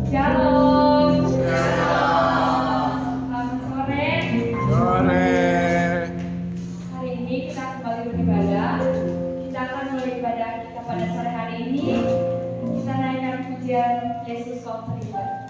Shalom. Shalom. Selamat sore. Sore. Hari ini kita kembali beribadah. Kita akan mulai ibadah kita pada sore hari ini. Kita naikkan pujian Yesus kau beribadah.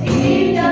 Kita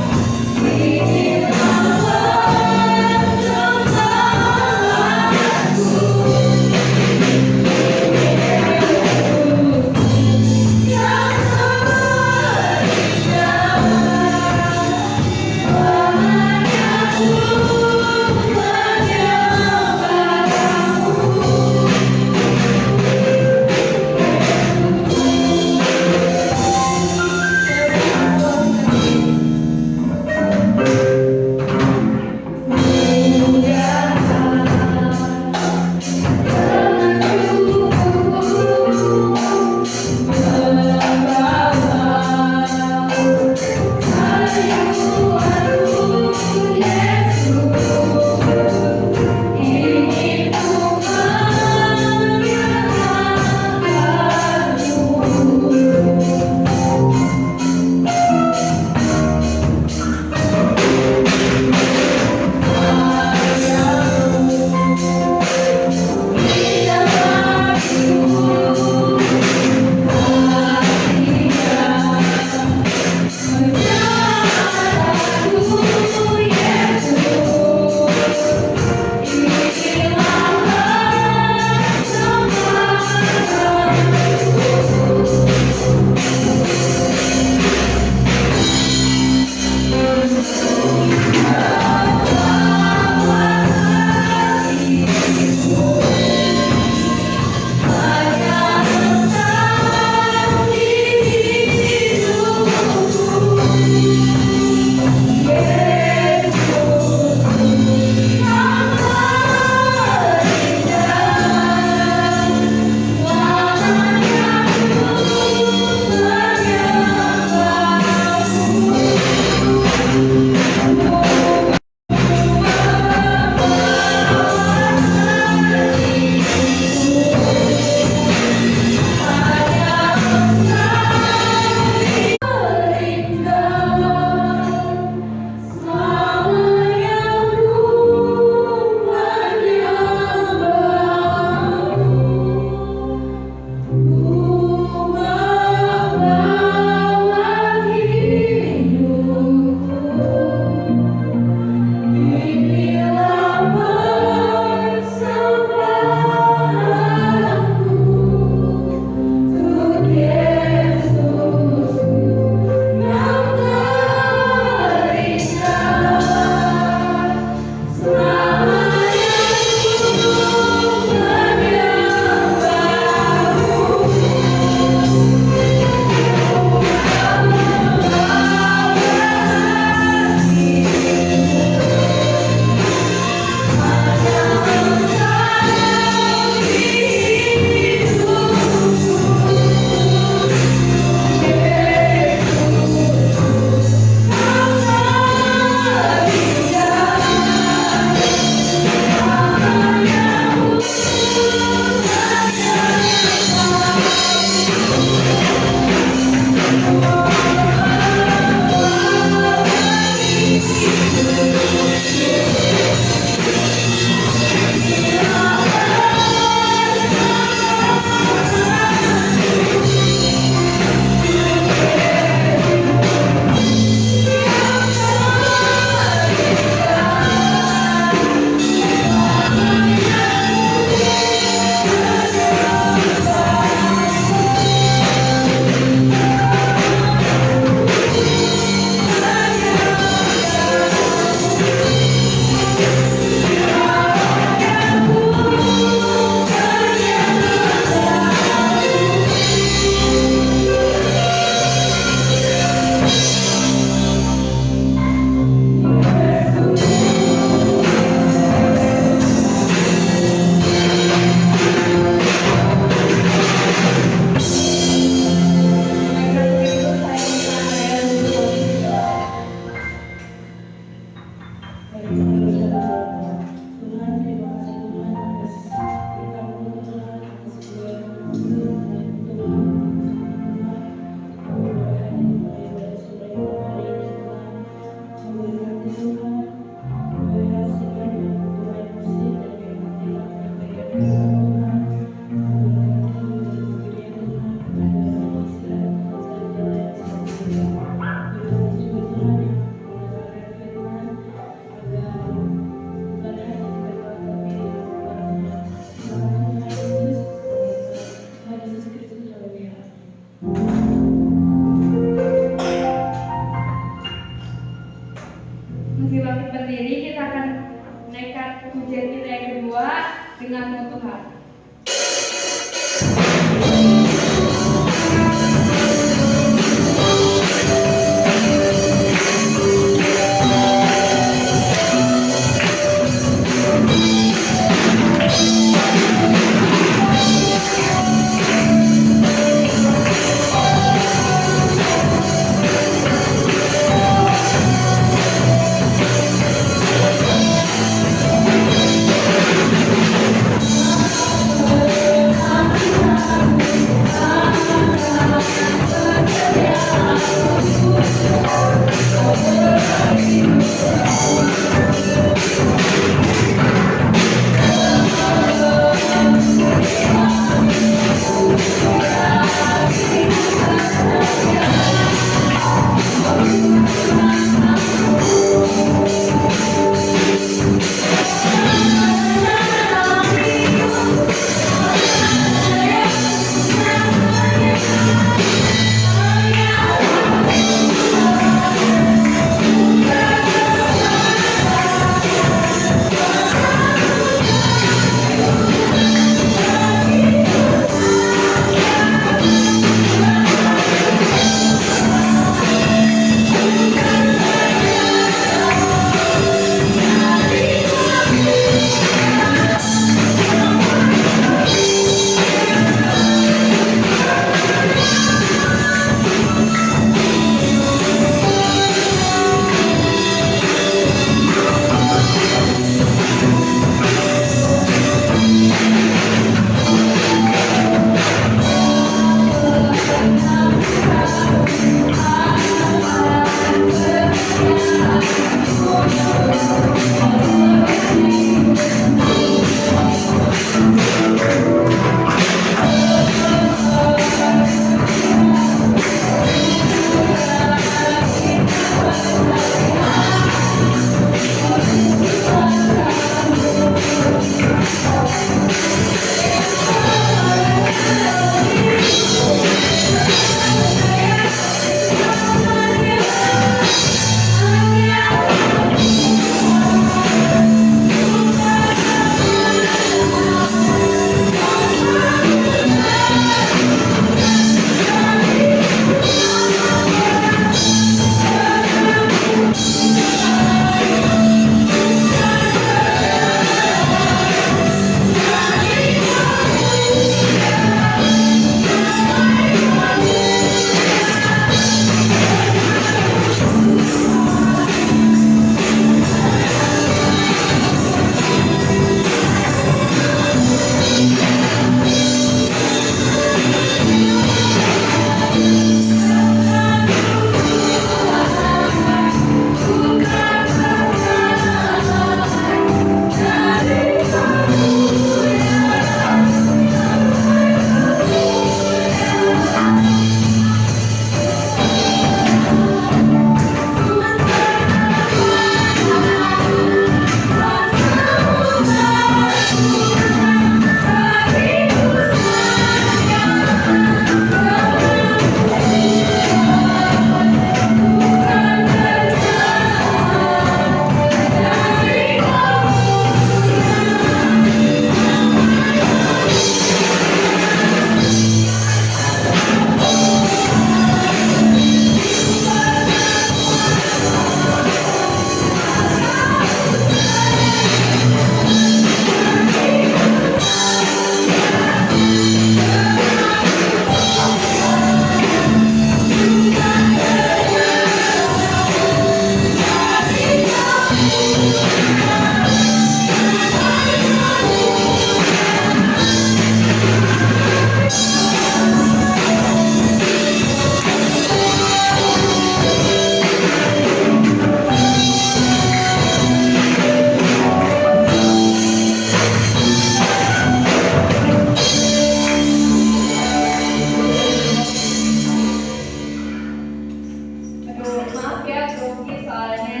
Maaf ya, grogi soalnya.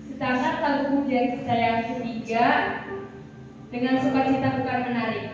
Sedangkan lagu pujian kita yang ketiga, dengan sukacita bukan menarik.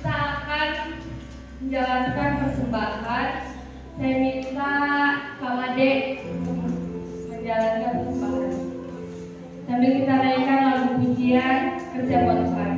Saya akan menjalankan persembahan. Saya minta Kak Made menjalankan persembahan. Sambil kita naikkan lagu pujian Kerja Buat Tuhan.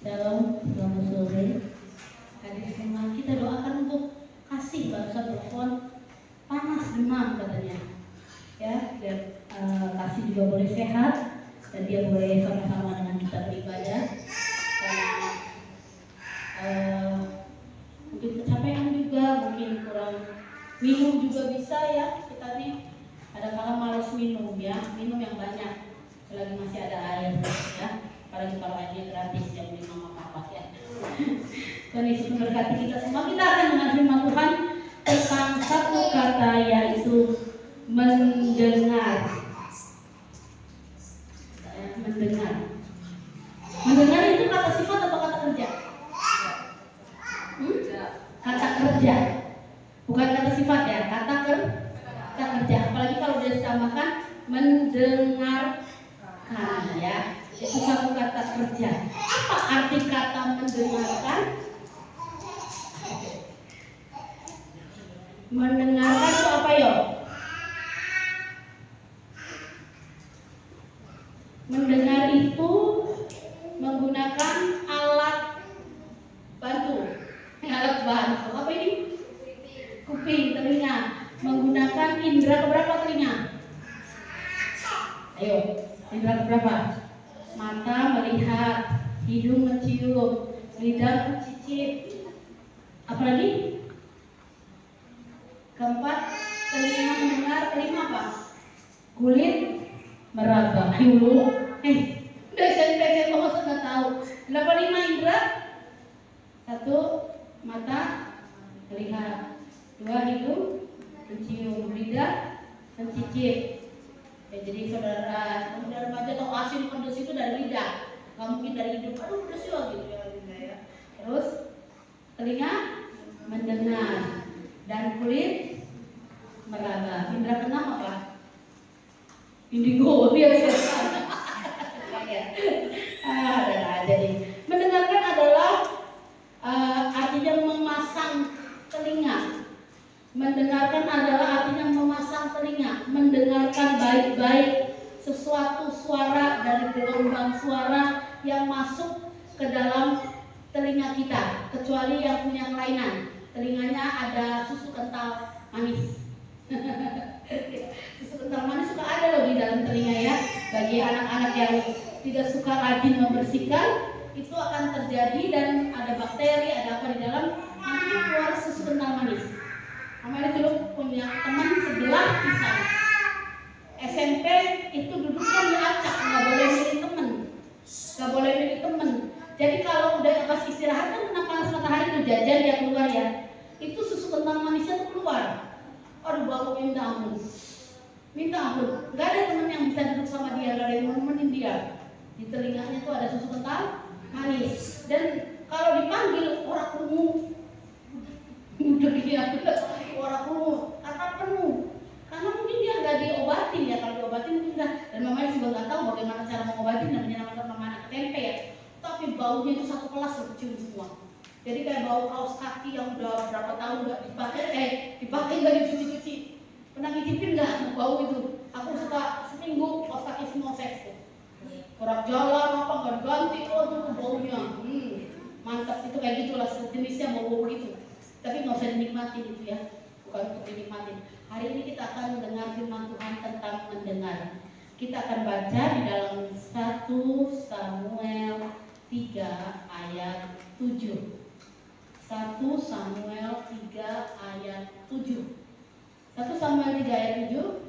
Shalom, selamat sore. Hadir semua, kita doakan untuk kasih. Barusan telepon panas demam katanya. Ya, biar kasih juga boleh sehat dan dia boleh sama-sama dengan kita beribadah. Karena mungkin kecapean juga, mungkin kurang minum juga bisa ya. Kita nih kadang-kadang malas minum ya, minum yang banyak selagi masih ada air ya. Apalagi kalau airnya gratis yang beli mama papa ya. Tuhan Yesus memberkati kita semua. Kita akan dengar firman Tuhan tentang satu kata, yaitu mendengar. Mendengar. Mendengar itu kata sifat atau kata kerja? Kata kerja. Bukan kata sifat ya, kata kerja. Apalagi kalau dia disamakan mendengarkan ya. Itu satu kata kerja. Apa arti kata mendengarkan? Mendengarkan itu apa ya? Mendengar itu menggunakan alat bantu. Alat bantu. Apa ini? Kuping, telinga. Menggunakan indera keberapa telinga? Ayo, indera keberapa? Mata melihat, hidung mencium, lidah mencicip. Apalagi? Keempat, telinga mendengar, kelima apa? Kulit meraba. Dulu, dosen kamu sudah tahu. Berapa 5 indera? 1, mata melihat, 2, hidung mencium, lidah mencicip. Ya, jadi saudara remaja atau asin pedes itu dari lidah, nggak mungkin dari hidung. Aduh pedes ya gitu ya. Terus telinga mendengar dan kulit meraba. Indra keenam apa? Indigo dia setan. Ada aja nih. Mendengarkan adalah artinya memasang telinga. Mendengarkan adalah artinya memasang telinga, mendengarkan baik-baik sesuatu suara dari gelombang suara yang masuk ke dalam telinga kita, kecuali yang punya kelainan. Telinganya ada susu kental manis. Susu kental manis suka ada loh di dalam telinga ya. Bagi anak-anak yang tidak suka rajin membersihkan, itu akan terjadi dan ada bakteri, ada apa di dalam, nanti keluar susu kental manis. Kemarin dulu punya teman sebelah pisang. SMP itu duduknya di acak, nggak boleh milih temen. Jadi kalau udah pas istirahat kan kena panas matahari itu jajan dia keluar ya. Itu susu kental manisnya tuh keluar. Aduh bau minta ampun. Gak ada temen yang bisa duduk sama dia, gak ada yang nemenin dia. Di telinganya tuh ada susu kental manis. Dan kalau dipanggil orang krungu. Udah dia orang penuh, kata penuh, karena mungkin dia nggak diobatin ya. Kalau diobatin mungkin nggak, dan mamanya juga nggak tahu bagaimana cara mengobatin, namanya nama anak tempe ya. Tapi baunya itu satu kelas kecium semua. Jadi kayak bau kaos kaki yang udah berapa tahun nggak dipakai nggak dicuci. Pernah ngicipin nggak bau itu? Aku suka seminggu kaos kaki semua seks tuh. Korak jalan apa nggak ganti, tuh baunya, mantap itu kayak gitulah sejenisnya bau gitu. Tapi nggak usah dinikmatin itu ya, bukan untuk dinikmatin. Hari ini kita akan mendengar firman Tuhan tentang mendengar. Kita akan baca di dalam 1 Samuel 3 ayat 7. 1 Samuel 3 ayat 7. 1 Samuel 3 ayat 7.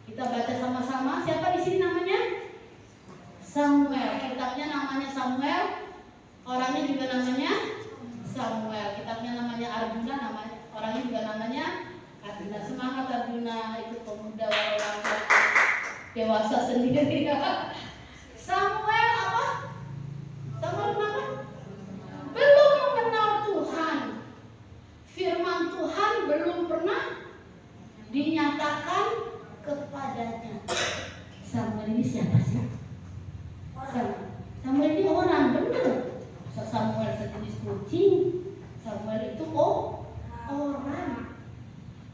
Kita baca sama-sama. Siapa di sini namanya? Samuel. Kitabnya namanya Samuel. Orangnya juga namanya Samuel. Kitabnya namanya Arjuna, orangnya juga namanya Arjuna. Semangat Arjuna, itu pemuda orang dewasa sendiri. Samuel apa? Samuel apa? Belum mengenal Tuhan. Firman Tuhan belum pernah dinyatakan kepadanya. Samuel ini siapa sih? Samuel ini orang, benar. Samuel sejenis kucing. Samuel itu orang.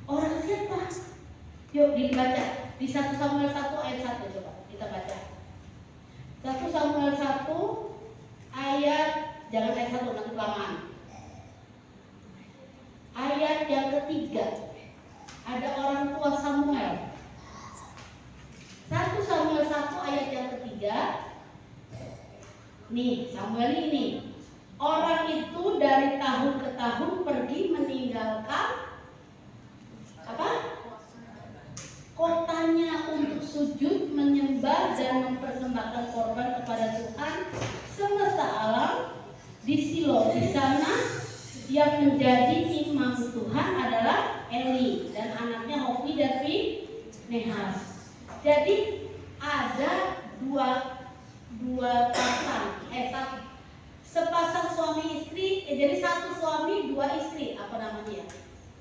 Orang siapa? Yuk dibaca di 1 Samuel 1 ayat 1, coba kita baca. 1 Samuel 1 jangan ayat 1 nanti kelamaan. Ayat yang ketiga, ada orang tua Samuel. 1 Samuel 1 ayat yang ketiga. Nih, Samuel ini. Orang itu dari tahun ke tahun pergi meninggalkan apa? Kotanya untuk sujud, menyembah dan mempersembahkan korban kepada Tuhan semesta alam di Silo. Di sana yang menjadi imam Tuhan adalah Eli dan anaknya Hofni dan Finehas. Jadi ada dua pasang, sepasang suami istri, jadi satu suami dua istri, apa namanya?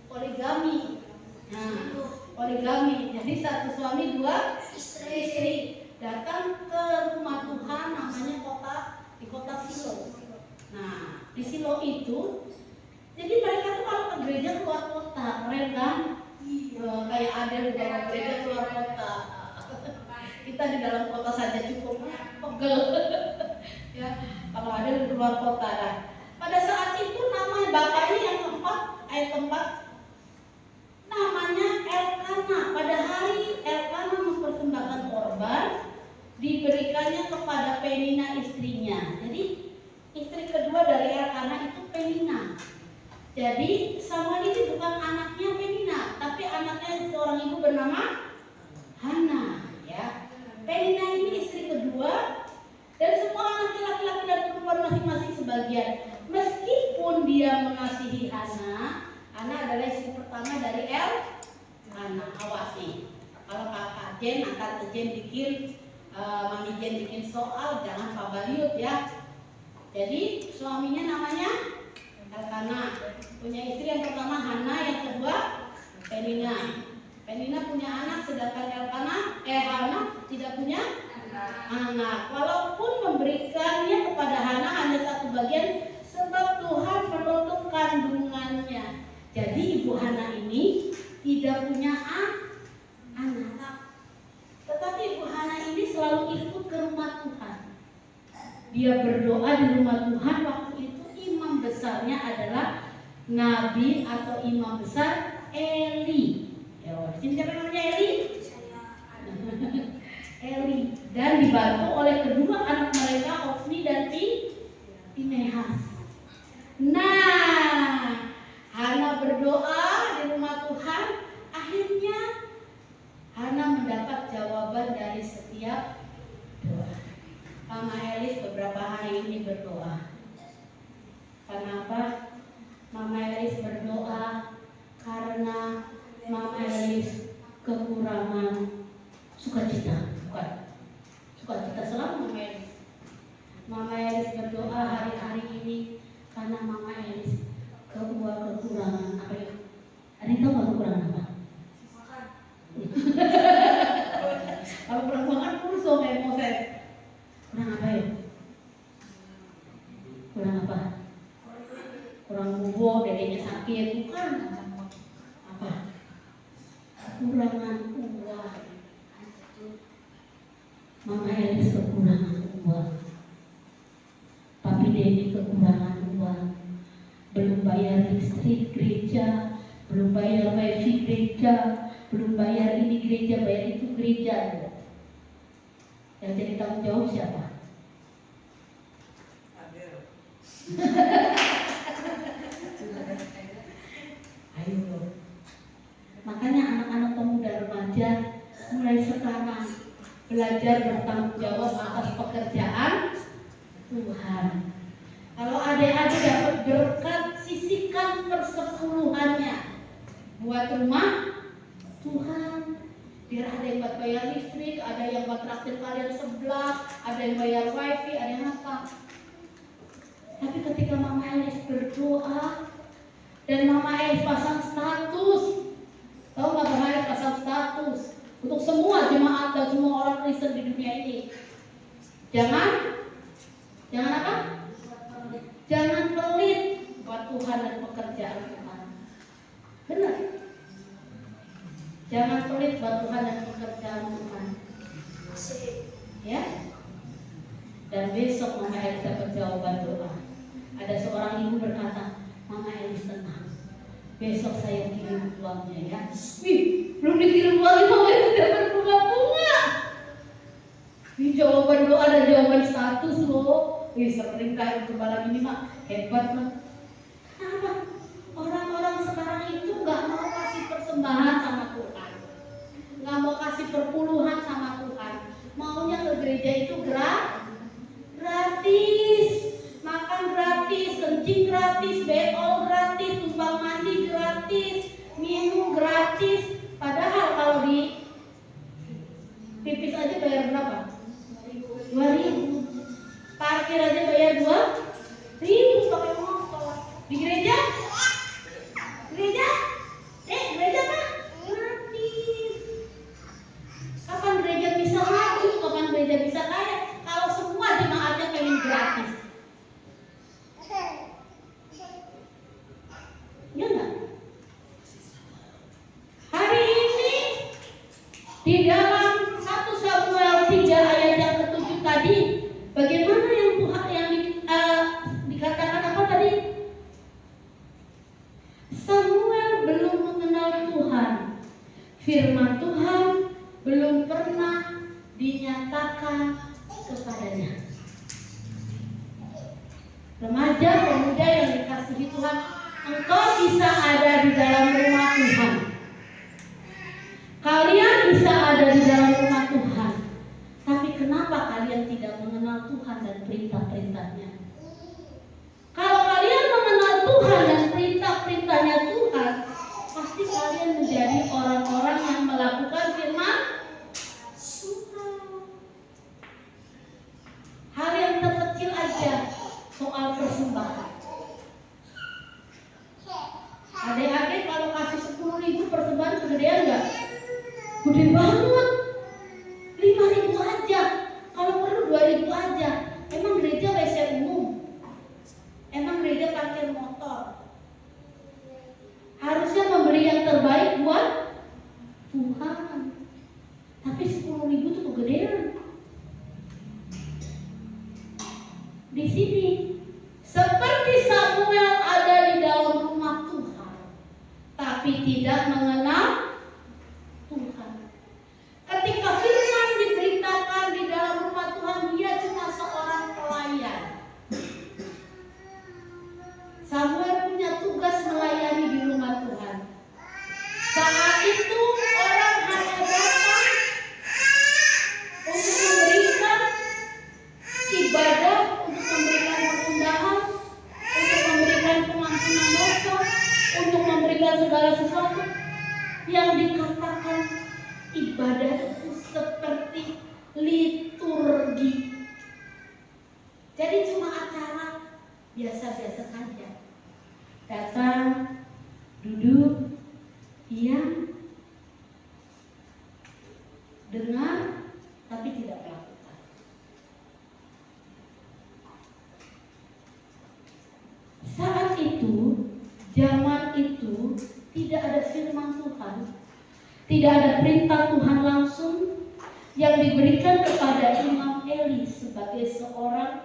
Poligami. Nah, poligami. Jadi satu suami dua istri datang ke rumah Tuhan, namanya di kota Silo. Nah, di Silo itu, jadi mereka tuh kalau ke gereja keluar kota, keren kan? Kayak ada di dalam gereja keluar kota. Kita di dalam kota saja cukup pegel. Ya, kalau ada di luar kota. Nah, pada saat itu nama bapaknya yang keempat, ayat keempat, namanya Elkana. Pada hari Elkana mempersembahkan korban, diberikannya kepada Penina istrinya. Jadi istri kedua dari Elkana itu Penina. Jadi Samuel ini bukan anaknya Penina, tapi anaknya seorang ibu bernama Hana. Ya, Penina ini istri kedua, dan semua anak laki-laki dan perempuan masing-masing sebagian. Meskipun dia mengasihi Hana adalah istri pertama dari Elkana. Awas nih, kalau kakak Jen, tante Jen bikin, mami Jen bikin soal, jangan pabaliut ya. Jadi suaminya namanya Elkana, punya istri yang pertama Hana, yang kedua Penina. Penina punya anak, sedangkan Hana tidak punya anak. Walaupun memberikannya kepada Hana hanya satu bagian, sebab Tuhan menutup kandungannya. Jadi ibu Hana ini tidak punya anak. Tetapi ibu Hana ini selalu ikut ke rumah Tuhan. Dia berdoa di rumah Tuhan. Waktu itu imam besarnya adalah nabi atau imam besar Eli. Ya, sini siapa namanya Eli? Eli, dan dibantu oleh kedua anak mereka, Hofni dan Finehas. Nah, Hana berdoa di rumah Tuhan. Akhirnya Hana mendapat jawaban dari setiap doa. Mama Elis beberapa hari ini berdoa. Kenapa? Mama Elis berdoa karena Mama Elis kekurangan sukacita. Sukacita selalu Mama Elis. Mama Elis berdoa hari-hari ini karena Mama Elis kekurangan apa ya? Ada yang tahu nggak kekurangan apa? Kalau kurang makan kurso memose. Kurang apa ya? Kurang apa? Kurang bubuk, dedenya sakit, bukan? Apa? Kekurangan uang. Mama Elis kekurangan uang. Papi Denny kekurangan uang. Belum bayar listrik gereja, belum bayar wifi gereja, belum bayar ini gereja, bayar itu gereja. Yang jadi tanggung jawab siapa? Ayo. Makanya anak-anak pemuda remaja mulai sekarang belajar bertanggung jawab atas pekerjaan Tuhan. Kalau adik-adik dapat berkat, sisihkan persepuluhannya buat rumah Tuhan. Biar ada yang buat bayar listrik, ada yang buat traktir kalian sebelah, ada yang bayar wifi, ada yang apa. Tapi ketika Mama Elis berdoa dan Mama Elis pasang status, tahu nggak Mama Elis pasang status untuk semua jemaat dan semua orang Kristen di dunia ini. Jangan apa? Jangan pelit buat Tuhan dan pekerjaan Tuhan. Benar? Jangan pelit buat Tuhan dan pekerjaan Tuhan. Ya? Dan besok Mama Elis dapat jawaban doa. Ada seorang ibu berkata, Mama Elis tenang, besok saya kirim uangnya ya. Wih, belum dikirim uangnya Mama Elis dapat bunga-bunga. Ini jawaban doa dan jawaban status loh. Wih, sering kayak kepala ini mah hebat lah. Kenapa? Orang-orang sekarang itu nggak mau kasih persembahan sama Tuhan, nggak mau kasih perpuluhan sama Tuhan. Maunya ke gereja itu gratis, makan gratis, kencing gratis, beol gratis, tumpang mandi gratis, minum gratis. Padahal kalau di pipis aja bayar berapa? 2.000. Parkir aja bayar 2.000 pakai motor. Di gereja? Gereja apa? Gratis. Kapan gereja bisa maju? Kapan gereja bisa kaya? Kalau semua jemaatnya pengen gratis. Ya enggak? Hari ini di dalam 1 Samuel 3 ayat yang ke-7 tadi, bagaimana yang Tuhan yang dikatakan apa tadi? Samuel belum mengenal Tuhan. Firman Tuhan belum pernah dinyatakan kepadanya. Remaja, pemuda yang dikasihi Tuhan, engkau bisa ada di dalam rumah Tuhan. Kalian bisa ada di dalam rumah Tuhan. Tapi kenapa kalian tidak mengenal Tuhan dan perintah-perintahnya? Kalau kalian mengenal Tuhan dan perintah-perintahnya Tuhan, pasti kalian menjadi orang-orang yang melakukan firman Tuhan. Hal yang terkecil aja soal persembahan. Adik-adik kalau kasih 10.000 persembahan kegedean nggak? Gede banget. 5.000 aja. Kalau perlu 2.000 aja. Emang gereja WC umum? Emang gereja parkir motor? Harusnya memberi yang terbaik buat Tuhan. Tapi 10.000 itu kegedean. Di sini seperti Samuel ada di dalam rumah Tuhan, tapi tidak mengenal Tuhan. Ketika firman diberitakan di dalam rumah Tuhan, dia cuma seorang pelayan. Samuel punya tugas melayani di rumah Tuhan. Saat itu orang hanya datang untuk memberikan ibadah, untuk memberikan persembahan, untuk memberikan pengampunan dosa, untuk memberikan segala sesuatu yang dikatakan ibadah itu seperti liturgi. Jadi cuma acara biasa-biasa saja. Datang, duduk, diam, dengar, tapi tidak melakukan. Saat itu, zaman itu, tidak ada firman Tuhan, tidak ada perintah Tuhan langsung yang diberikan kepada Imam Eli sebagai seorang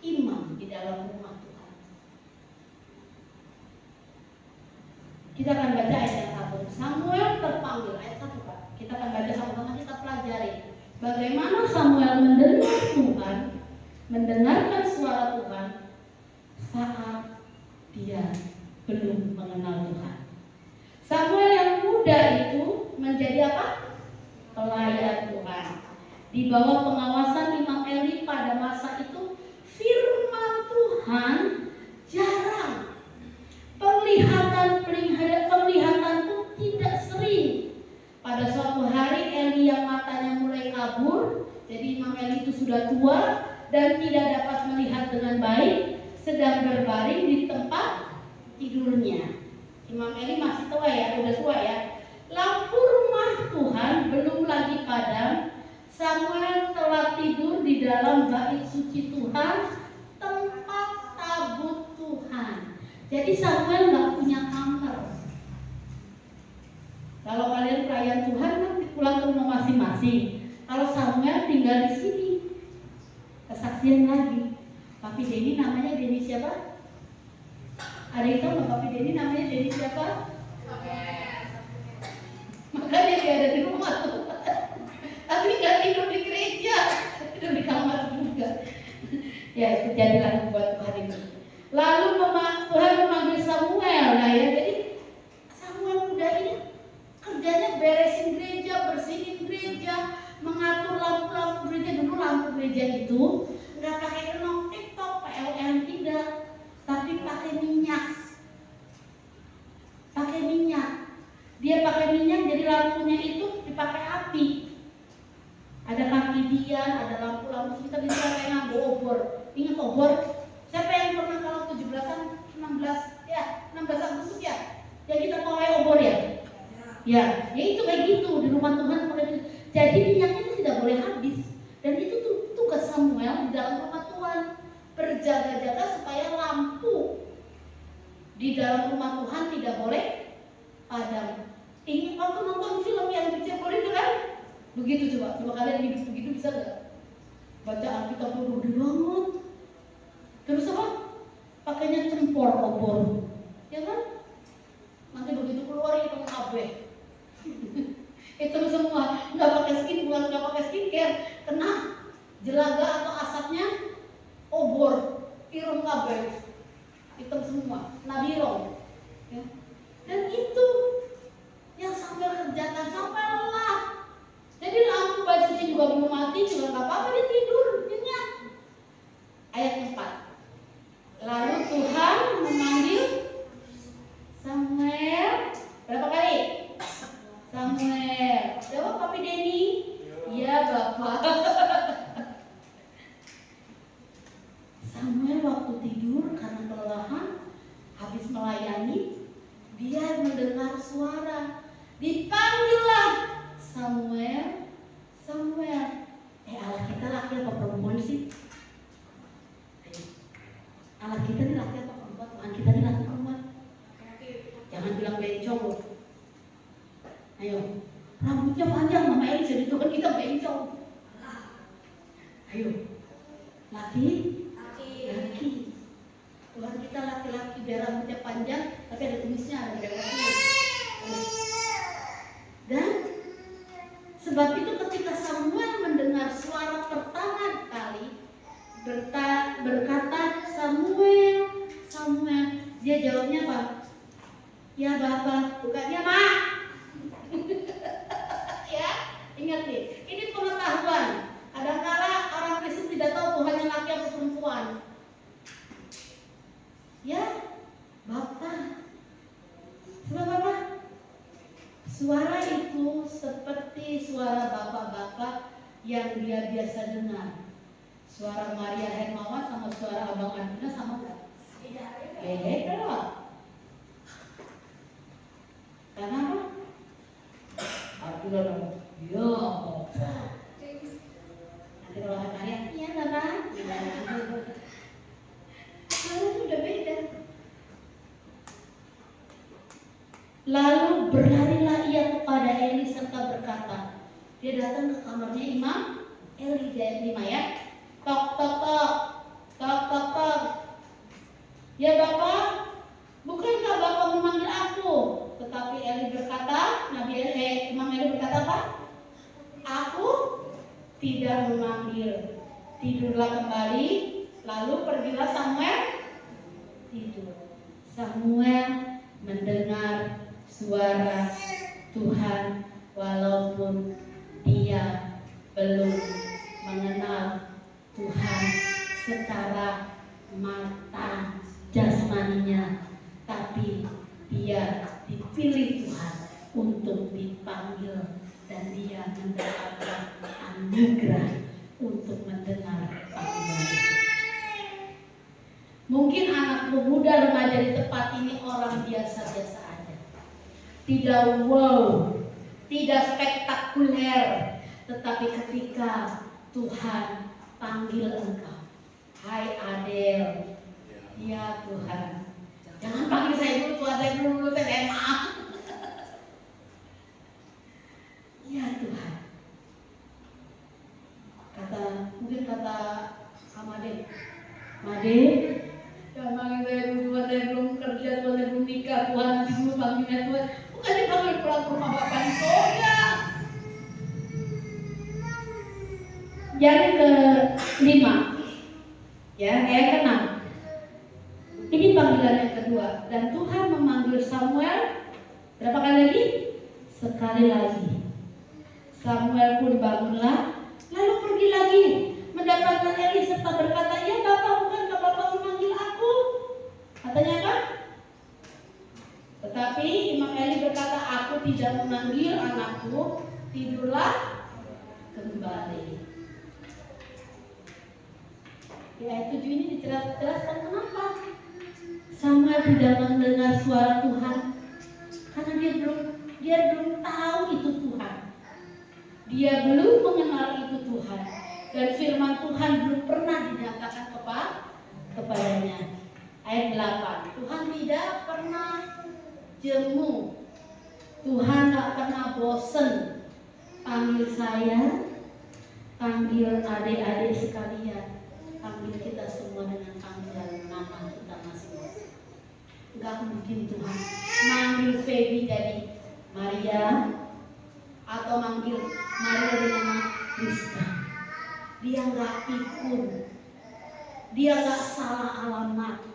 imam di dalam rumah Tuhan. Kita akan baca ayat yang 1. Samuel terpanggil, ayat 1 Pak. Kita akan baca sama-sama, kita pelajari bagaimana Samuel mendengar Tuhan, mendengarkan suara Tuhan saat dia belum mengenal Tuhan. Samuel yang muda itu menjadi apa? Pelayan Tuhan. Di bawah pengawasan Imam Eli pada masa itu, firman Tuhan jarang. Penglihatan itu tidak sering. Pada suatu hari Eli yang matanya mulai kabur, jadi Imam Eli itu sudah tua dan tidak dapat melihat dengan baik, sedang berbaring di tempat tidurnya. Imam Eli masih tua ya, udah tua ya. Lampu rumah Tuhan belum lagi padam. Samuel telah tidur di dalam bait suci Tuhan, tempat tabut Tuhan. Jadi Samuel nggak punya kamar. Kalau kalian pelayan Tuhan kan pulang ke rumah masing-masing. Kalau Samuel tinggal di sini, ke kesaksian lagi. Papi Denny namanya Denny siapa? Ada yang tahu nggak Papi Denny namanya Denny siapa? Makanya dia ada di rumah tuh. Tapi nggak tidur di gereja, tidur di kamar juga. Ya itu jadilah buat hari ini. Lalu Tuhan memanggil Samuel. Nah ya, jadi Samuel muda ini kerjanya beresin gereja, bersihin gereja, mengatur lampu-lampu gereja. Dulu lampu gereja itu nggak pakai kenong TikTok, PLN tidak, tapi pakai minyak. Pakai minyak. Dia pakai minyak, jadi lampunya itu dipakai api. Ada kaki dian, ada lampu-lampu. Kita bisa kayak ngambil obor. Ingat obor? Siapa yang pernah kalau 17-an, 16 Agustus ya? Ya kita pawai obor ya? Ya itu kayak gitu di rumah Tuhan. Jadi minyaknya itu tidak boleh habis. Dan itu tugas Samuel di dalam rumah Tuhan, berjaga-jaga supaya lampu di dalam rumah Tuhan tidak boleh padam. Ini waktu nonton film yang dicebol itu kan? Begitu coba kalian hidup begitu bisa nggak? Baca Alkitab gede banget. Terus apa? Pakainya cempor obor, ya kan? Nanti begitu keluar itu KB. Itu semua nggak pakai skincare, kena jelaga atau asapnya obor, irung KB, hitam semua, nabirong. Ya. Dan itu yang Samuel kerjakan sampai lelah. Jadi lampu basuhnya juga belum mati, juga nggak apa-apa, dia tidur, nyenyak. Ayat 4. Lalu Tuhan memanggil Samuel berapa kali? Samuel. Jawab Papi Denny. Iya Bapak. Samuel waktu tidur karena kelelahan, habis melayani, dia mendengar suara. Dipanggillah Samuel. Allah kita laki apa perempuan sih? Allah kita ini laki apa perempuan? Tuhan kita ini laki perempuan? Jangan bilang bencong loh. Ayo, rambutnya panjang Mama Eli, jadi Tuhan kita bencong. Ayo, laki. Tuhan kita laki-laki, biar rambutnya panjang, tapi ada kumisnya, ada belakangnya. Dan sebab itu ketika Samuel mendengar suara pertama kali berkata Samuel, dia jawabnya apa? Ya Bapak, bukannya Mak. Ya, ingat nih, ini pengetahuan. Kadang-kala orang Kristen tidak tahu Tuhan yang laki atau perempuan. Ya, Bapak. Sebab apa? Suara itu seperti suara bapak-bapak yang dia biasa dengar. Suara Maria Hermawan sama suara Abang Adina sama nggak? Beda loh. Karena apa? Adina dong. Ya, nanti kalau Maria, iya Bapak. Kalau itu udah beda. Lalu berlarilah ia kepada Eli serta berkata, dia datang ke kamarnya Imam Eli di ayat 5 ya. Tok tok tok, tok tok tok. Ya Bapak, bukankah Bapak memanggil aku? Tetapi Eli berkata, Imam Eli berkata apa? Aku tidak memanggil. Tidurlah kembali. Lalu pergilah Samuel tidur. Samuel mendengar suara Tuhan walaupun dia belum mengenal Tuhan secara mata jasmaninya, tapi dia dipilih Tuhan untuk dipanggil dan dia mendapatkan anugerah untuk mendengar panggilan itu. Mungkin anak muda remaja di tempat ini orang biasa-biasa aja. Tidak wow, tidak spektakuler, tetapi ketika Tuhan panggil engkau, hai Adel, ya Tuhan, jangan panggil saya dulu, Tuhan saya dulu, saya maaf. Ya Tuhan, mungkin kata ketika Tuhan nanti dulu panggilnya Tuhan, bukan dipanggil pulang ke rumah Bapak di surga. Yang kelima, ya, yang keenam. Ini panggilan yang kedua, dan Tuhan memanggil Samuel berapa kali lagi? Sekali lagi. Samuel pun bangunlah, lalu pergi lagi mendapatkan Eli serta berkata, ya Bapak, bukankah Bapak memanggil aku? Katanya apa? Tetapi Imam Eli berkata, aku tidak memanggil anakku, tidurlah kembali. Di ayat 7 ini dijelaskan kenapa Samuel tidak mendengar suara Tuhan, karena dia belum tahu itu Tuhan. Dia belum mengenal itu Tuhan, dan firman Tuhan belum pernah dinyatakan kepadanya. Ayat 8, Tuhan tidak pernah jemu, Tuhan tak pernah bosen panggil saya, panggil adik-adik sekalian, panggil kita semua dengan panggilan nama kita masing-masing. Gak mungkin Tuhan manggil Feby jadi Maria, atau manggil Maria dengan Rizka. Dia gak pikun, dia gak salah alamat.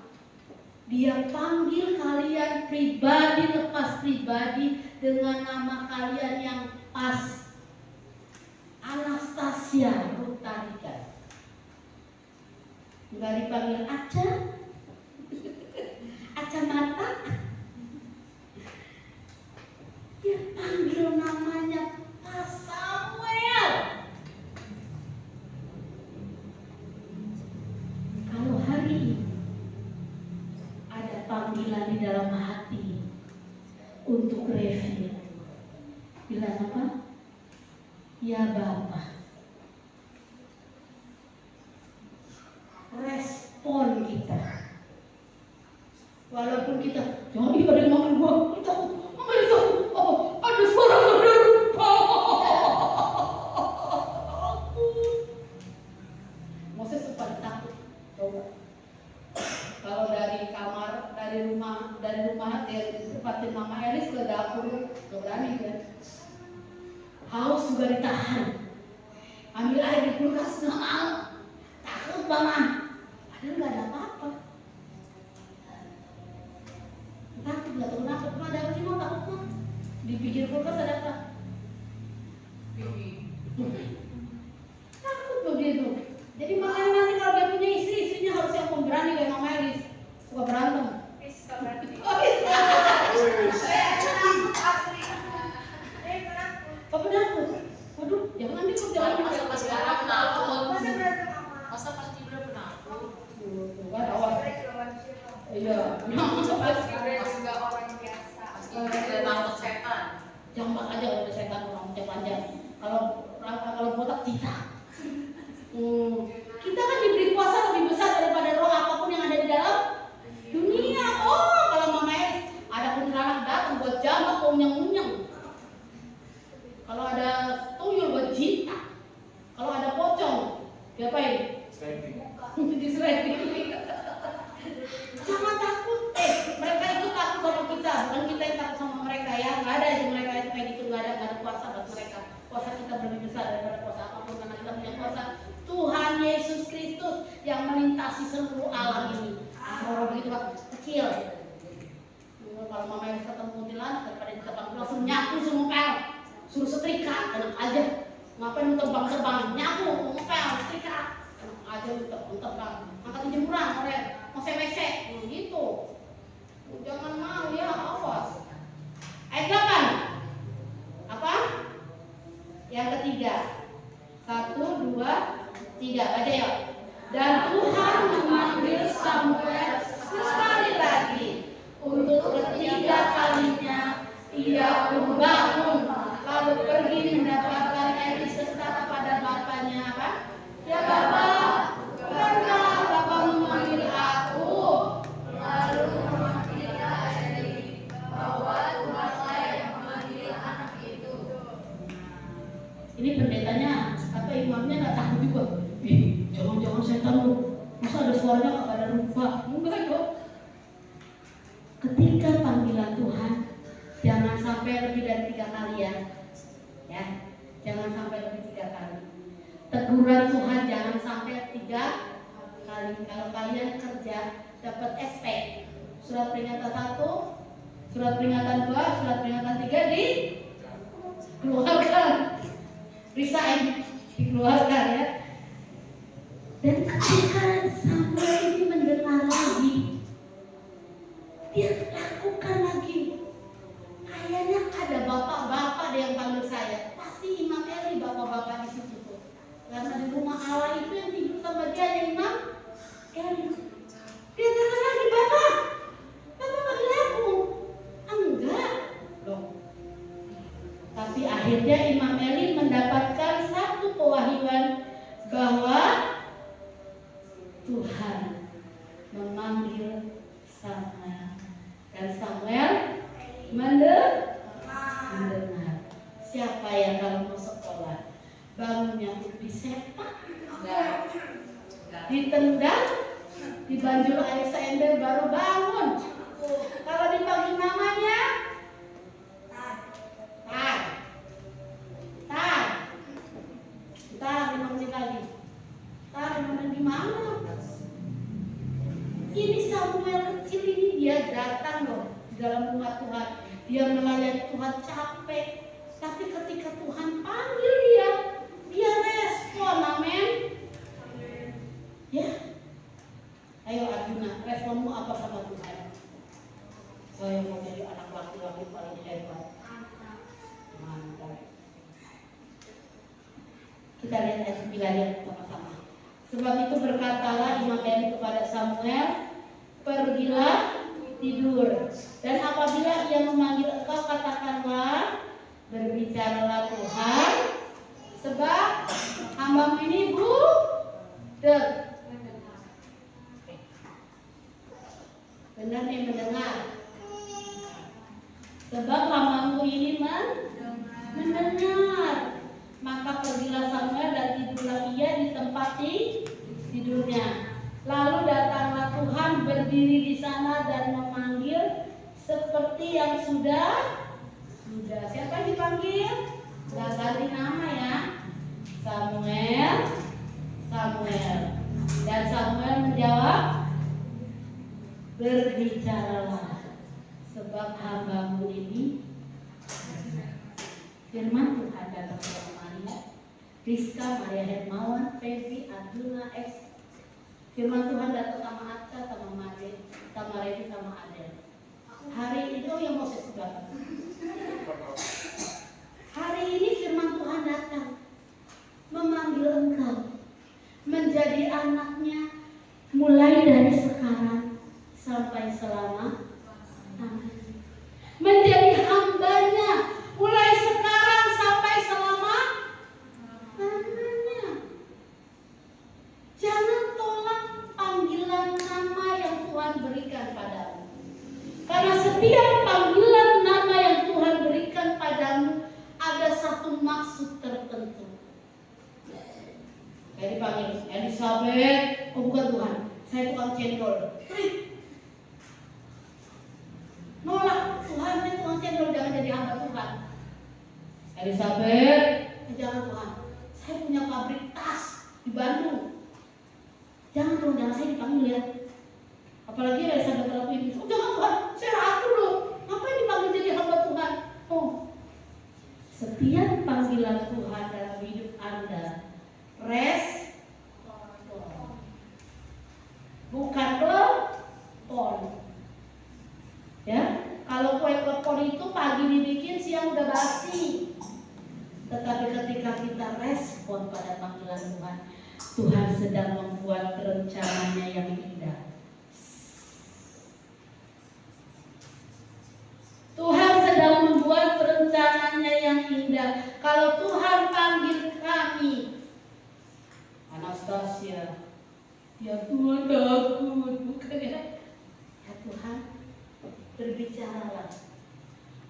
Dia panggil kalian pribadi lepas pribadi dengan nama kalian yang pas. Anastasia Rutalika. Enggak dipanggil Aca, Aca Mata. Dia panggil namanya Pak Samuel. Kalau hari ini ada panggilan di dalam hati untuk review, bilang apa? Ya Bapak. Respon kita, walaupun kita jangan pada makan gua, kita ada suara menerupa. Moses sempat takut. Coba kalau dari kamar, dari rumah tempatin Mama Elis ke dapur, gak berani kan? Haus juga ditahan. Ambil air di kulkas, takut banget. Padahal nggak ada apa-apa. Takut, nggak tahu kenapa. Cuma ada apa sih mau takutnya? Di pinggir kulkas ada apa? Takut loh dia tuh. Jadi makanya nanti kalau dia punya istri, istrinya harus yang pemberani kayak Mama Elis. Suka berantem. Apa penakut? Waduh, jangan dikut, jangan Pas sekarang penakut. Masa pas tidur penakut? Kan awal. Iya. Pas nggak orang biasa. Tidak takut setan. Jambak aja kalau ada setan orang panjang. Kalau botak tidak. Kita kan diberi kuasa lebih besar daripada roh apapun yang ada di dalam dunia. Oh, kalau Mama Elis ada kuntilanak datang buat jambak, unyang-unyang. Kalau ada tuyul buat jitak. Kalau ada pocong, diapain? Diserahin. Jangan takut. Mereka itu takut sama kita, bukan kita yang takut sama mereka ya. Nggak ada itu mereka itu kayak gitu, nggak ada kuasa buat mereka. Kuasa kita lebih besar daripada kuasa apapun, karena kita punya kuasa Tuhan Yesus Kristus yang melintasi seluruh alam ini. Kalau begitu Pak, kecil. Kalau Mama yang ketemu kuntilanak daripada di depan langsung nyapu semua pel, suruh setrika, enak aja. Ngapain terbang-terbang, nyapu, ngepel, setrika, enak aja terbang. Angkat jemuran, orang mau semesek, gitu. Jangan mau ya, awas. Ayat 8. Apa? Yang ketiga. 1, 2, 3. Baca ya. Dan Tuhan memanggil Samuel sekali lagi. Untuk ketiga kalinya ia pun bangun, lalu pergi mendapatkan Eli serta kepada bapaknya apa? Ya Bapak, bukankah Bapak memanggil aku? Lalu memanggilnya Eli, bahwa Tuhanlah yang memanggil anak itu. Ini pendetanya, apa imamnya nggak takut juga? Jangan-jangan setan lu, masa ada suaranya nggak ada rupa? Enggak dong. Ketika panggilan kali. Teguran Tuhan jangan sampai 3 kali. Kalau kalian kerja dapat SP, surat peringatan 1, surat peringatan 2, surat peringatan 3 dikeluarkan, resign, dikeluarkan ya. Dan ketika Samuel ini mendengar lagi, dia lakukan lagi. Kayaknya ada bapak-bapak deh yang panggil saya. Pasti Imam Eli bapak-bapak di situ tuh. Karena di rumah Allah itu yang tidur sama dia ada Imam Eli. Dia dengar lagi, bapak panggil aku. Enggak loh. Tapi akhirnya Imam Eli mendapatkan satu pewahyuan bahwa Tuhan memanggil Samuel dan Samuel mendengar. Siapa yang kalau mau sekolah bangunnya disepak, ditendang, dibanjur air seember baru bangun. Kalau dipanggil namanya tar 5 menit lagi. Tar 5 menit gimana? Ini Samuel kecil ini dia datang loh di dalam rumah Tuhan. Dia melayani Tuhan capek. Tapi ketika Tuhan panggil dia respon, amin. Ya. Ayo Arjuna, responmu apa sama Tuhan? Saya mau jadi anak laki-laki paling hebat. Mantap. Kita lihat ayat 9 sama-sama. Sebab itu berkatalah Imam Eli kepada Samuel, pergilah tidur. Dan apabila ia memanggil engkau, katakanlah, berbicaralah Tuhan, sebab hamba-Mu ini budak. Benar nih, mendengar. Sebab hamba-Mu ini mendengar. Maka pergilah Samuel dan tidurlah ia di tempat tidurnya. Lalu datanglah Tuhan berdiri di sana dan memanggil seperti yang sudah. Siapa yang dipanggil? Gak ganti nama ya. Samuel. Dan Samuel menjawab, berbicaralah, sebab hamba-Mu ini. Firman Tuhan datang kepada Maria, Rizka, Maria Hermawan, Feby, Arjuna, X. Firman Tuhan datang sama Atta, sama Made, sama Revi, sama Adel. Hari itu yang Moses juga. Hari ini firman Tuhan datang memanggil engkau menjadi anaknya mulai dari sekarang sampai selama-lamanya. Menjadi hambanya mulai sekarang sampai selama-lamanya. Jangan tolak panggilan nama yang Tuhan berikan padamu. Karena setiap panggilan nama yang Tuhan berikan padamu ada satu maksud tertentu. Saya dipanggil Elizabeth, oh bukan Tuhan, saya tukang cendol. Nolak, Tuhan, saya tukang cendol, jangan jadi hamba Tuhan. Elizabeth, jangan Tuhan, saya punya pabrik tas di Bandung. Jangan dong, jangan, saya dipanggil ya. Apalagi Elizabeth terlalu ini. Oh jangan Tuhan, saya atur loh. Ngapain dipanggil jadi hamba Tuhan? Oh, setiap panggilan Tuhan dalam hidup Anda, bukan telepon. Ya, kalau kue telepon itu pagi dibikin, siang udah basi. Tetapi ketika kita respon pada panggilan Tuhan, Tuhan sedang membuat rencananya yang indah. Tuhan sedang membuat rencananya yang indah. Kalau Tuhan panggil kami, Anastasia, ya Tuhan takut, bukan ya? Ya Tuhan, berbicaralah.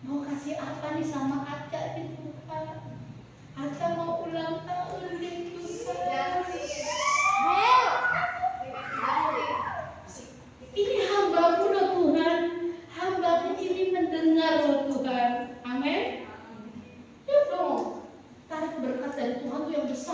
Mau kasih apa nih sama Aca di Tuhan? Aca mau ulang tahun di Tuhan. Ini hamba-Mu loh Tuhan. Hamba-Mu ini mendengar loh Tuhan. Amin. Ya dong. Tarik berkat dari Tuhan tuh yang besar.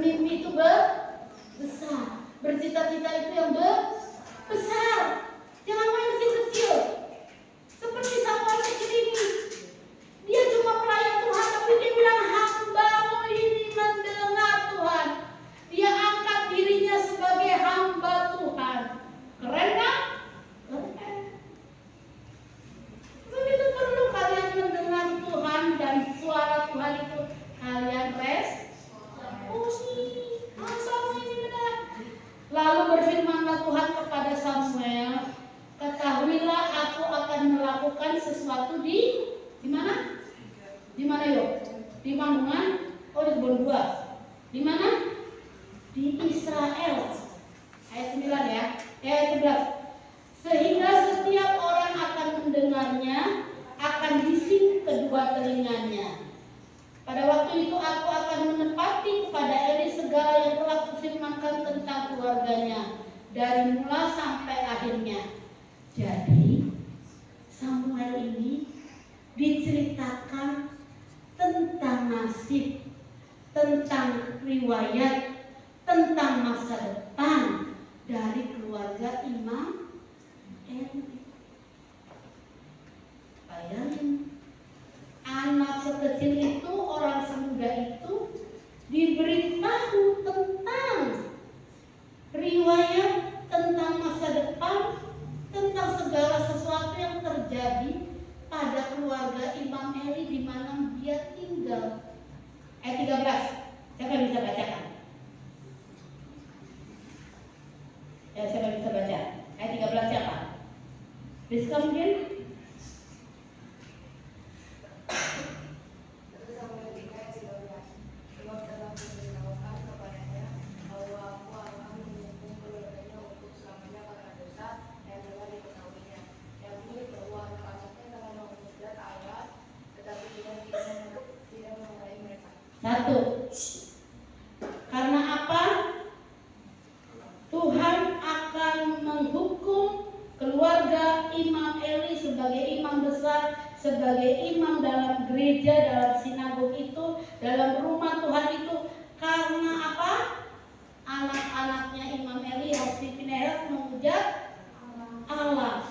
bermimpi itu besar, bercita-cita itu yang besar. Jangan main kecil-kecil. Seperti Samuel kecil ini, dia cuma pelayan Tuhan, tapi dia bilang hamba-Mu ini mendengar Tuhan. Dia angkat dirinya sebagai hamba Tuhan. Keren kan? Keren. Begitu perlu kalian mendengar Tuhan dan suara Tuhan itu kalian Samuel ini benar. Lalu berfirmanlah Tuhan kepada Samuel, ketahuilah aku akan melakukan sesuatu di mana? Di mana yuk? Di Mangungan? Oh, di kebun buah. Di mana? Di Israel. Ayat 9 ya. Ayat 11. Sehingga setiap orang akan mendengarnya, akan bising kedua telinganya. Pada waktu itu aku akan menepati kepada Eli segala yang telah kufirmankan tentang keluarganya dari mula sampai akhirnya. Jadi Samuel ini diceritakan tentang nasib, tentang riwayat, tentang masa depan dari keluarga Imam Eli. Bayangin, anak sekecil itu, orang semuda itu diberitahu tentang riwayat, tentang masa depan, tentang segala sesuatu yang terjadi pada keluarga Imam Eli di mana dia tinggal. Ayat 13, siapa bisa bacakan? Ya, siapa bisa baca? Ayat 13 siapa? Rizka mungkin? Satu, karena apa? Tuhan akan menghukum keluarga Imam Eli sebagai imam besar, sebagai imam dalam gereja, dalam sinagog itu, dalam rumah Tuhan itu. Karena apa? Anak-anaknya Imam Eli, Hofni Pinehas, memuja Allah.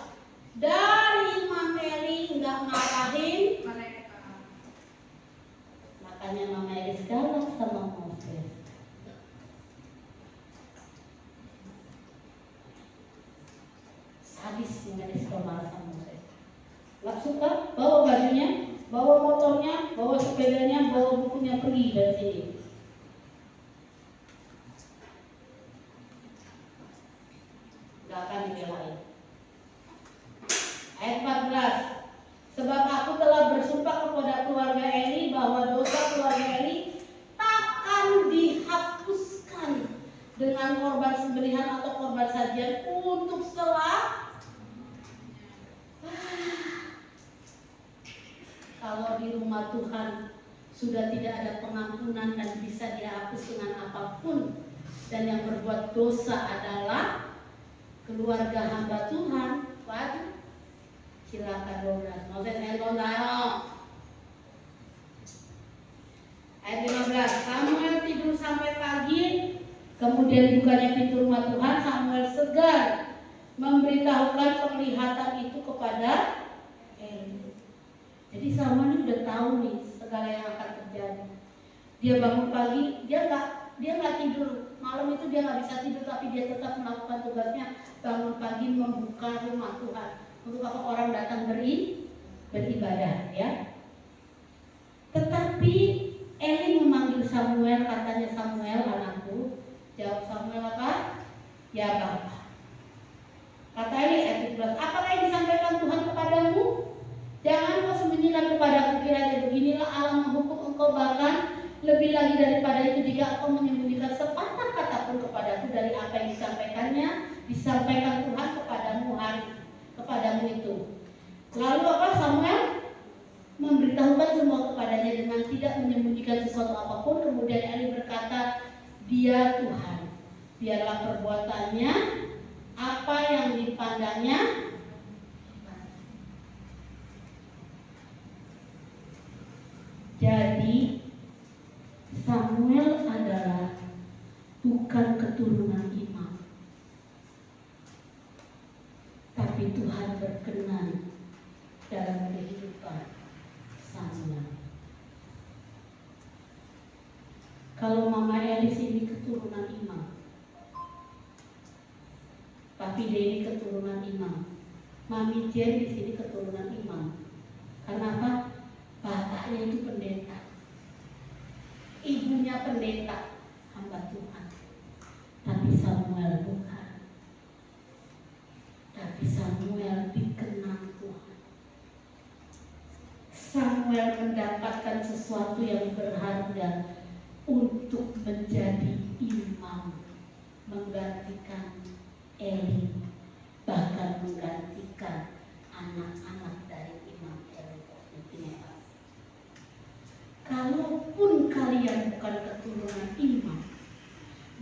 Dari Imam Eli enggak marahin, makanya Mama Elis galak sama Moses. Sadis Mama Elis kalau marah sama Moses. Gak suka, bawa bajunya, bawa motornya, bawa sepedanya, bawa bukunya, pergi dari sini. Gak akan dibelain. Ayat 14. Sebab aku telah bersumpah kepada keluarga Eli bahwa dosa keluarga Eli takkan dihapuskan dengan korban sembelihan atau korban sajian untuk kalau di rumah Tuhan sudah tidak ada pengampunan dan bisa dihapus dengan apapun, dan yang berbuat dosa adalah keluarga hamba Tuhan, waduh. Silakan 12. Moses handphone saya. Ayat 15. Samuel tidur sampai pagi, kemudian bukanya pintu rumah Tuhan. Samuel segar memberitahukan penglihatan itu kepada Eli. Jadi Samuel ini udah tahu nih segala yang akan terjadi. Dia bangun pagi, dia nggak tidur malam itu, dia nggak bisa tidur, tapi dia tetap melakukan tugasnya. Bangun pagi membuka rumah Tuhan. Untuk apa orang datang beribadah, ya. Tetapi Eli memanggil Samuel, katanya, Samuel anakku. Jawab Samuel apa? Ya Bapa. Kata Eli ayat 17, apakah yang disampaikan Tuhan kepadamu? Jangan kau sembunyikan kepadaku, kiranya beginilah Allah menghukum engkau, bahkan lebih lagi daripada itu jika engkau menyembunyikan sepatah kata pun kepadaku dari apa yang disampaikan Tuhan kepadamu itu. Lalu apa? Samuel memberitahukan semua kepadanya dengan tidak menyembunyikan sesuatu apapun. Kemudian Eli berkata, dia Tuhan, biarlah perbuatannya, apa yang dipandangnya. Jadi Samuel adalah bukan keturunan imam, tapi Tuhan berkenan dalam kehidupan Samuel. Kalau Mama Elis ini keturunan imam, Papi Denny keturunan imam, Mami Jen di sini keturunan imam. Karena apa? Bapaknya itu pendeta, ibunya pendeta, hamba Tuhan. Tapi Samuel bukan. Tapi Samuel dikenal Tuhan. Samuel mendapatkan sesuatu yang berharga untuk menjadi imam, menggantikan Eli, bahkan menggantikan anak-anak dari Imam Eli. Kalaupun kalian bukan keturunan imam,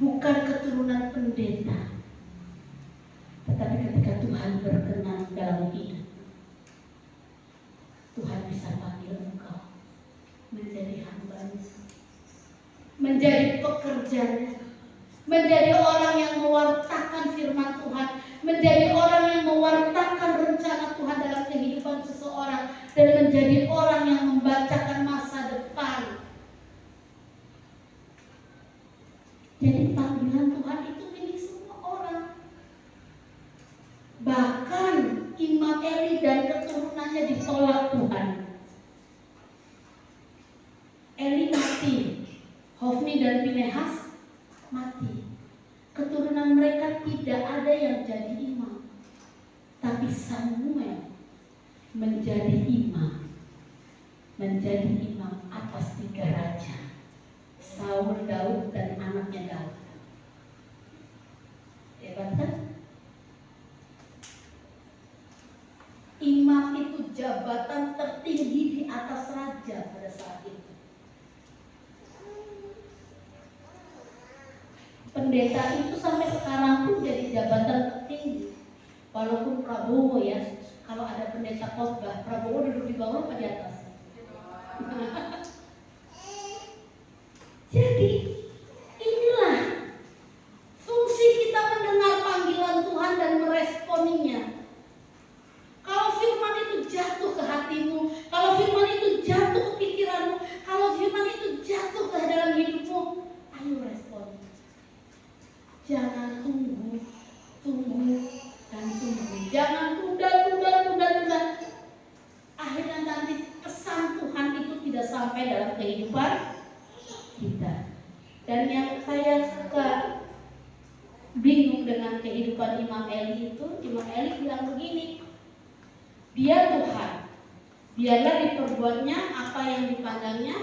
bukan keturunan pendeta, tetapi ketika Tuhan berkenan dalam hidup, Tuhan bisa panggil engkau menjadi hamba-Nya, menjadi pekerjanya, menjadi orang yang mewartakan firman Tuhan, menjadi orang yang mewartakan rencana Tuhan dalam kehidupan seseorang, dan menjadi orang yang membacakan masa depan. Jadi panggilan Tuhan itu milik semua orang. Bahkan Imam Eli dan keturunannya ditolak Tuhan. Eli mati, Hofni dan Pinehas mati. Keturunan mereka tidak ada yang jadi imam. Tapi Samuel menjadi imam. Menjadi imam atas 3 raja. Saul, Daud, dan anaknya Daud. Hebat kan? Imam itu jabatan tertinggi di atas raja pada saat itu. Pendeta itu sampai sekarang pun jadi jabatan tertinggi. Walaupun Prabowo ya, kalau ada pendeta khotbah, Prabowo duduk di bawah apa di atas? Jadi inilah fungsi kita mendengar panggilan Tuhan dan meresponinya. Kalau firman itu jatuh ke hatimu, kalau firman itu jatuh ke pikiranmu, kalau firman itu jatuh ke dalam hidupmu, ayo respon. Jangan tunggu dan tunggu. Jangan tunda. Akhirnya nanti pesan Tuhan itu tidak sampai dalam kehidupan kita. Dan yang saya suka bingung dengan kehidupan Imam Eli itu, Imam Eli bilang begini, dia Tuhan, biarlah diperbuatnya apa yang dipandangnya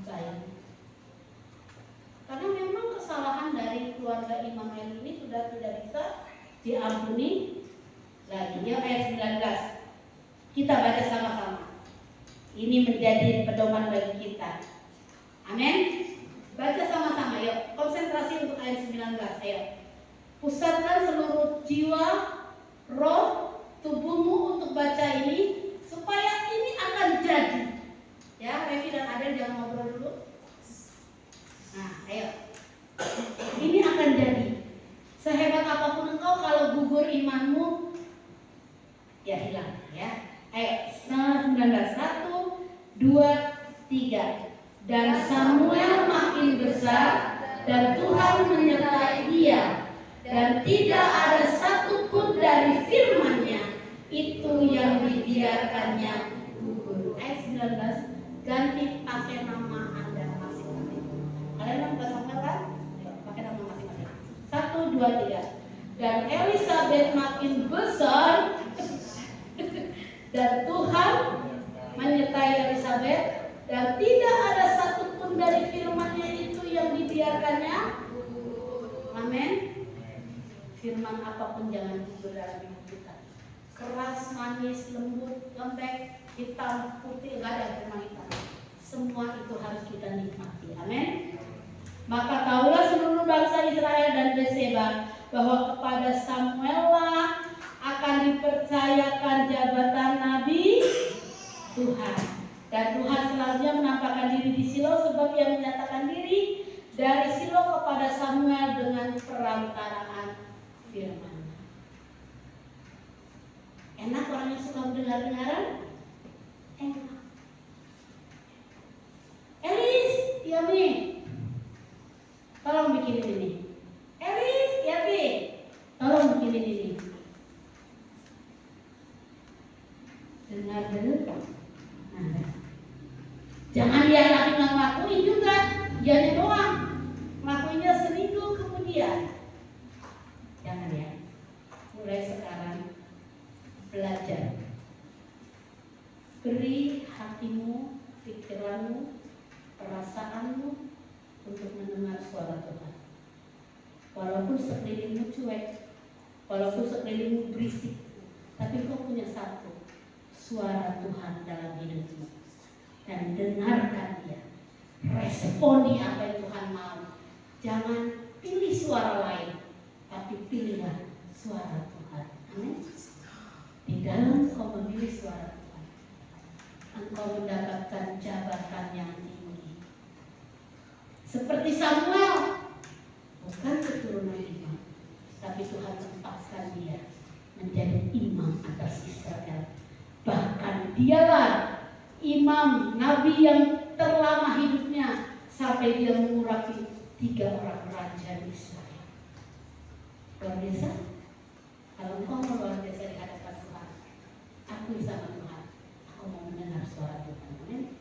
baik. Karena memang kesalahan dari keluarga Imam Eli ini sudah tidak bisa diampuni lagi. Ya, ayat 19. Kita baca sama-sama. Ini menjadi pedoman bagi kita. Amin. Baca sama-sama, yuk. Konsentrasi untuk ayat 19. Ayo. Pusatkan seluruh jiwa, roh, tubuhmu untuk baca ini, supaya ini akan jadi. Ya, Revi dan Adel jangan ngobrol dulu. Nah, ayo. Ini akan jadi. Sehebat apapun engkau, kalau gugur imanmu, ya hilang. Ya. Ayo, 19. 1, 2, 3. Dan Samuel makin besar, dan Tuhan menyertai dia, dan tidak ada satupun dari firman-Nya itu yang dibiarkannya gugur. Ayat 19. Ganti pakai nama Anda masing-masing. Kalian nama Samuel kan? Pakai nama masing-masing. 1, 2, 3. Dan Elisabeth makin besar, dan Tuhan menyertai Elisabeth, dan tidak ada satupun dari firman-Nya itu yang dibiarkannya. Amin. Firman apapun jangan gugur dalam hidup kita. Keras, manis, lembut, lembek, hitam, putih, enggak ada firman hitam. Semua itu harus kita nikmati. Amin. Maka tahulah seluruh bangsa Israel dan Berseba bahwa kepada Samuel lah akan dipercayakan jabatan nabi Tuhan. Dan Tuhan selanjutnya menampakkan diri di Silo, sebab ia menyatakan diri dari Silo kepada Samuel dengan perantaraan firman. Enak orang yang suka mendengar-dengaran? Enak. Elis, Yami, tolong bikinin ini. Elis, Yami, tolong bikinin ini. Dengar dulu. Nah, jangan dia tapi nggak ngelakuin juga, dianya doang. Ngelakuinnya seminggu kemudian. Jangan ya. Mulai sekarang belajar. Beri hatimu, pikiranmu, perasaanmu untuk mendengar suara Tuhan. Walaupun sekelilingmu cuek, walaupun sekelilingmu berisik, tapi kau punya satu, suara Tuhan dalam hidupmu. Dan dengarkan dia. Responi apa yang Tuhan mau. Jangan pilih suara lain, tapi pilihlah suara Tuhan. Amin. Di dalam kau memilih suara Tuhan, engkau mendapatkan jabatan yang tinggi. Seperti Samuel, bukan keturunan imam, tapi Tuhan tempatkan dia menjadi imam atas Israel. Bahkan dialah imam nabi yang terlama hidupnya sampai dia mengurapi 3 orang raja di Israel. Luar biasa. Kalau engkau mau luar biasa di hadapan Tuhan, akui sama Tuhan, aku mau mendengar suara Tuhan. Amin.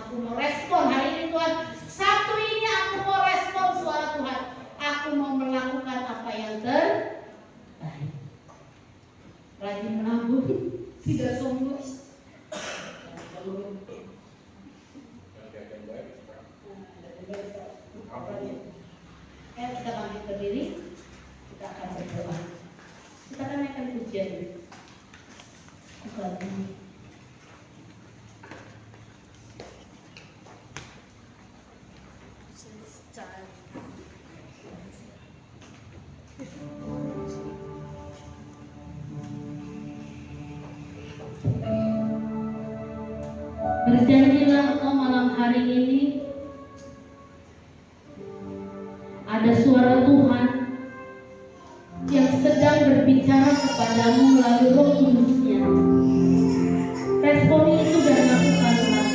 Aku mau respon hari ini Tuhan. Satu ini aku mau respon suara Tuhan. Aku mau melakukan apa yang terbaik. Rajin menabung, tidak sombong. Kita bangkit berdiri, kita akan berdoa. Kita akan naikkan pujian. Berjanjilah engkau malam hari ini ada suara Tuhan yang sedang berbicara kepadamu melalui Roh Kudus-Nya. Responi itu dan lakukanlah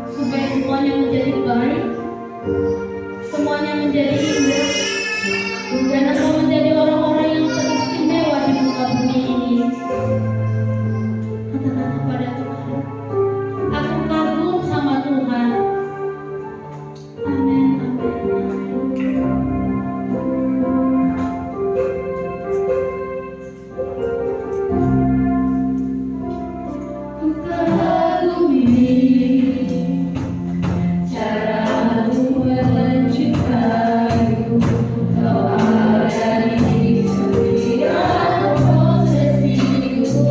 supaya semuanya menjadi baik, semuanya menjadi indah, dan engkau menjadi orang-orang yang teristimewa di muka bumi ini. Katakan kepada Tuhan, aku kagum sama Tuhan. Amin, amin, ku kagumi caramu menciptaku, kau ada di setiap prosesiku.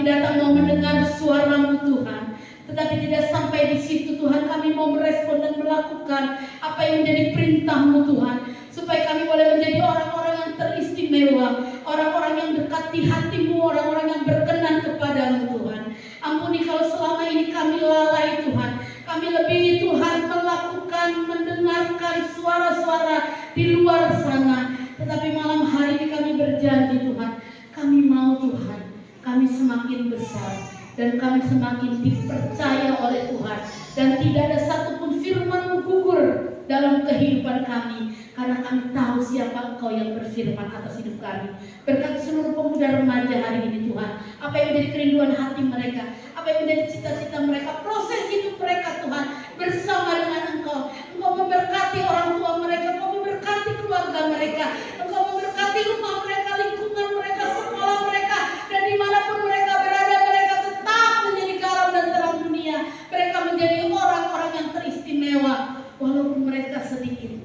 Kami datang mau mendengar suara-Mu Tuhan. Tetapi tidak sampai di situ Tuhan, kami mau merespon dan melakukan apa yang menjadi perintah-Mu Tuhan, supaya kami boleh menjadi orang-orang yang teristimewa, orang-orang yang dekat di hati-Mu, orang-orang yang berkenan kepada-Mu Tuhan. Ampuni kalau selama ini kami lalai Tuhan, kami lebih Tuhan melakukan, mendengarkan suara-suara di luar sana. Tetapi malam hari ini kami berjanji Tuhan, kami mau Tuhan, kami semakin besar dan kami semakin dipercaya oleh Tuhan, dan tidak ada satupun firman-Mu gugur dalam kehidupan kami, karena kami tahu siapa Engkau yang berfirman atas hidup kami. Berkati seluruh pemuda remaja hari ini Tuhan, apa yang menjadi kerinduan hati mereka, apa yang menjadi cita-cita mereka, proses hidup mereka Tuhan bersama dengan Engkau. Engkau memberkati orang tua mereka, Engkau memberkati keluarga mereka, Engkau memberkati rumah mereka, lingkungan mereka, sekolah mereka, dan dimanapun mereka berada, mereka tetap menjadi garam dan terang dunia. Mereka menjadi orang-orang yang teristimewa, walaupun mereka sedikit,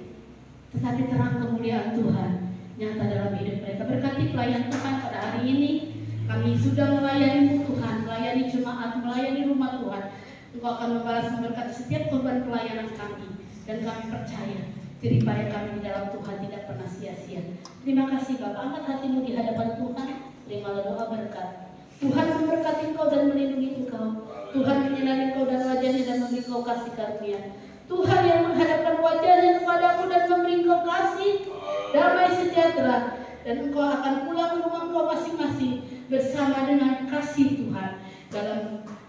tetapi terang kemuliaan Tuhan nyata dalam hidup mereka. Berkati pelayan Tuhan pada hari ini. Kami sudah melayani Tuhan, melayani jemaat, melayani rumah Tuhan. Engkau akan membalas memberkati setiap korban pelayanan kami, dan kami percaya jeripaya kami di dalam Tuhan tidak pernah sia-sia. Terima kasih Bapak, angkat hatimu di hadapan Tuhan. Terimalah doa berkat. Tuhan memberkati engkau dan melindungi engkau. Tuhan menyinari engkau dan wajahnya dan memberi engkau kasih karunia. Tuhan yang menghadapkan wajahnya kepadamu dan memberi engkau kasih, damai sejahtera, dan engkau akan pulang ke rumah engkau masing-masing bersama dengan kasih Tuhan dalam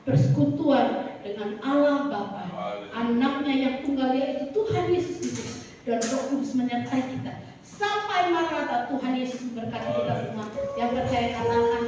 persekutuan dengan Allah Bapa, anaknya yang tunggal yaitu Tuhan Yesus Kristus, dan Roh Kudus menyertai kita sampai Maranatha. Tuhan Yesus memberkati kita semua. Yang percaya katakan